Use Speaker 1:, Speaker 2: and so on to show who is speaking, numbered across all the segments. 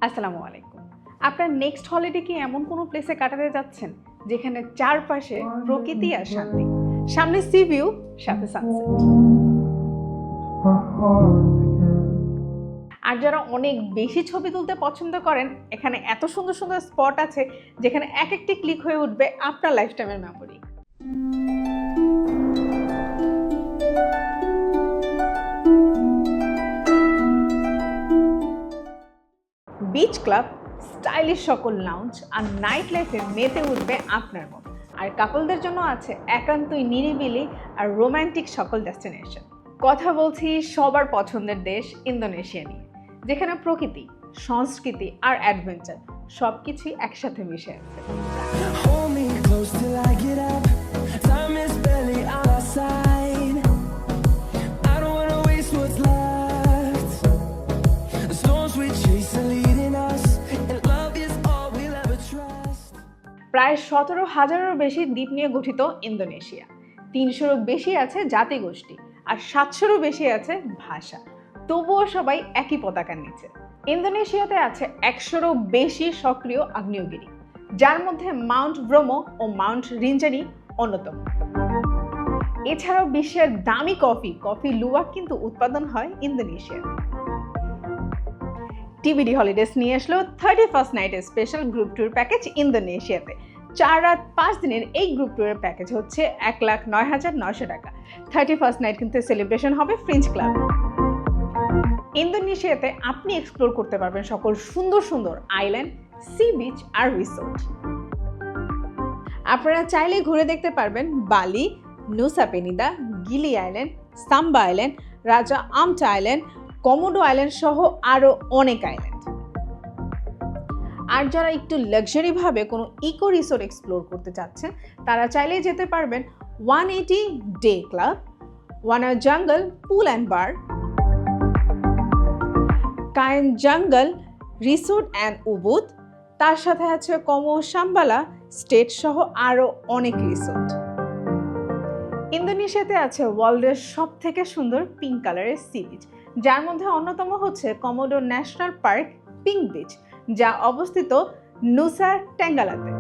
Speaker 1: আসসালামু আলাইকুম। আপনার নেক্সট হলিডে কি এমন কোনো প্লেসে কাটাতে যাচ্ছেন যেখানে চারপাশে প্রকৃতি আর শান্তি, সামনে সি ভিউ, সাথে সানসেট? আর যারা অনেক বেশি ছবি তুলতে পছন্দ করেন, এখানে এত সুন্দর সুন্দর স্পট আছে যেখানে এক একটি ক্লিক হয়ে উঠবে আপনার লাইফ টাইমের মেমোরি। বিচ ক্লাব, স্টাইলিশ সকল লাউঞ্জ আর নাইট লাইফে মেতে উঠবে আপনার মন। আর কাপলদের জন্য আছে একান্তই নিরিবিলি আর রোমান্টিক সকল ডেস্টিনেশন। কথা বলছি সবার পছন্দের দেশ ইন্দোনেশিয়া নিয়ে, যেখানে প্রকৃতি, সংস্কৃতি আর অ্যাডভেঞ্চার সবকিছুই একসাথে মিশে আছে। প্রায় 17,000-এরও বেশি দ্বীপ নিয়ে গঠিত ইন্দোনেশিয়া। 300-রও বেশি আছে জাতিগোষ্ঠী আর 700-রও বেশি আছে ভাষা, তবুও সবাই একই পতাকার নিচে। ইন্দোনেশিয়াতে আছে 100-রও বেশি সক্রিয় আগ্নেয়গিরি, যার মধ্যে মাউন্ট ব্রোমো ও মাউন্ট রিনজানি অন্যতম। এছাড়াও বিশ্বের দামি কফি লুওয়াক কিন্তু উৎপাদন হয় ইন্দোনেশিয়াতে। টিবিডি হলিডেজ নিয়ে আসলো 31st নাইটের স্পেশাল গ্রুপ ট্যুর প্যাকেজ ইন্দোনেশিয়াতে। 4 রাত 5 দিনের এই গ্রুপ ট্যুরের প্যাকেজ হচ্ছে 1,09,900 টাকা। 31st নাইট কিন্তু সেলিব্রেশন হবে ফ্রিঞ্জ ক্লাব। ইন্দোনেশিয়াতে আপনি এক্সপ্লোর করতে পারবেন সকল সুন্দর সুন্দর আইল্যান্ড, সি বিচ আর রিসোর্ট। আপনারা চাইলে ঘুরে দেখতে পারবেন বালি, নুসা পেনিদা, গিলি আইল্যান্ড, সাম্বা আইল্যান্ড, রাজা আমটা আইল্যান্ড, কমোডো আইল্যান্ড সহ আরও অনেক আইল্যান্ড। আর যারা একটু লাক্সারি ভাবে কোনো ইকো রিসোর্ট এক্সপ্লোর করতে চাচ্ছেন, তারা চাইলেই যেতে পারবেন 180 ডে ক্লাব, ওয়ানা জঙ্গল পুল অ্যান্ড বার, কায়েন জঙ্গল রিসোর্ট অ্যান্ড উবুদ, তার সাথে আছে কমো সাম্বালা স্টেট সহ আরও অনেক রিসোর্ট। ইন্দোনেশিয়াতে আছে ওয়ার্ল্ডের সব থেকে সুন্দর পিঙ্ক কালারের সি বিচ, যার মধ্যে অন্যতম হচ্ছে কমোডো ন্যাশনাল পার্ক পিঙ্ক বিচ, যা অবস্থিত নুসা টেঙ্গালাতে।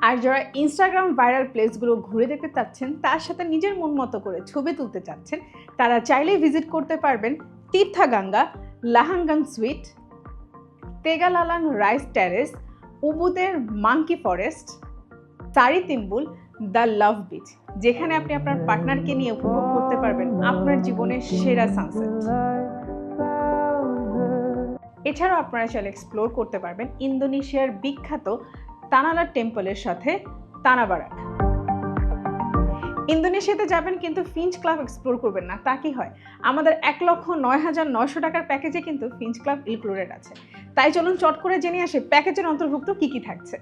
Speaker 1: আর যারা ইনস্টাগ্রাম ভাইরাল প্লেসগুলো ঘুরে দেখতে চাচ্ছেন, তার সাথে নিজের মন মতো করে ছবি তুলতে চাচ্ছেন, তারা চাইলেই ভিজিট করতে পারবেন Tirtagangga, Lahangan sweet, Tegalalang rice terrace, উবুদের মাঙ্কি ফরেস্ট, সারিতিম্বুল, দ্য লাভ বিচ, যেখানে আপনি আপনার পার্টনারকে নিয়ে উপভোগ করতে পারবেন আপনার জীবনের সেরা সানসেট। এছাড়াও আপনারা চাইলে এক্সপ্লোর করতে পারবেন ইন্দোনেশিয়ার বিখ্যাত তানালা টেম্পলের সাথে তানাবারাক। ইন্দোনেশিয়াতে যাবেন কিন্তু ফিঞ্চ ক্লাব এক্সপ্লোর করবেন না, তা কি হয়? আমাদের 1,09,900 টাকার প্যাকেজে কিন্তু ফিঞ্চ ক্লাব ইনক্লুডেড আছে। তাই চলুন চট করে জেনে আসি প্যাকেজের অন্তর্ভুক্ত কি কি থাকছে।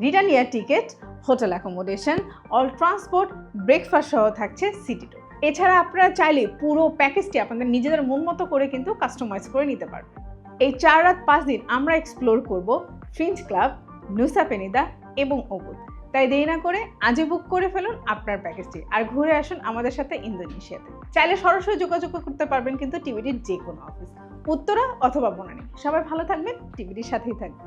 Speaker 1: Return air ticket, hotel accommodation, all transport, breakfast সহ থাকছে সিটি ট্যুর। এছাড়া আপনারা চাইলে পুরো প্যাকেজটি আপনাদের নিজেদের মন মতো করে কিন্তু কাস্টমাইজ করে নিতে পারবেন। এই 4 রাত 5 দিন আমরা এক্সপ্লোর করব ফ্রিঞ্জ ক্লাব, নুসা পেনিদা এবং উবুদ। তাই দেরি না করে আজই বুক করে ফেলুন আপনার প্যাকেজটি আর ঘুরে আসুন আমাদের সাথে ইন্দোনেশিয়াতে। চাইলে সরাসরি যোগাযোগ করতে পারবেন কিন্তু টিবিডির যে কোনো অফিস, উত্তরা অথবা বনানী। সবাই ভালো থাকবেন, টিবিডির সাথেই থাকবেন।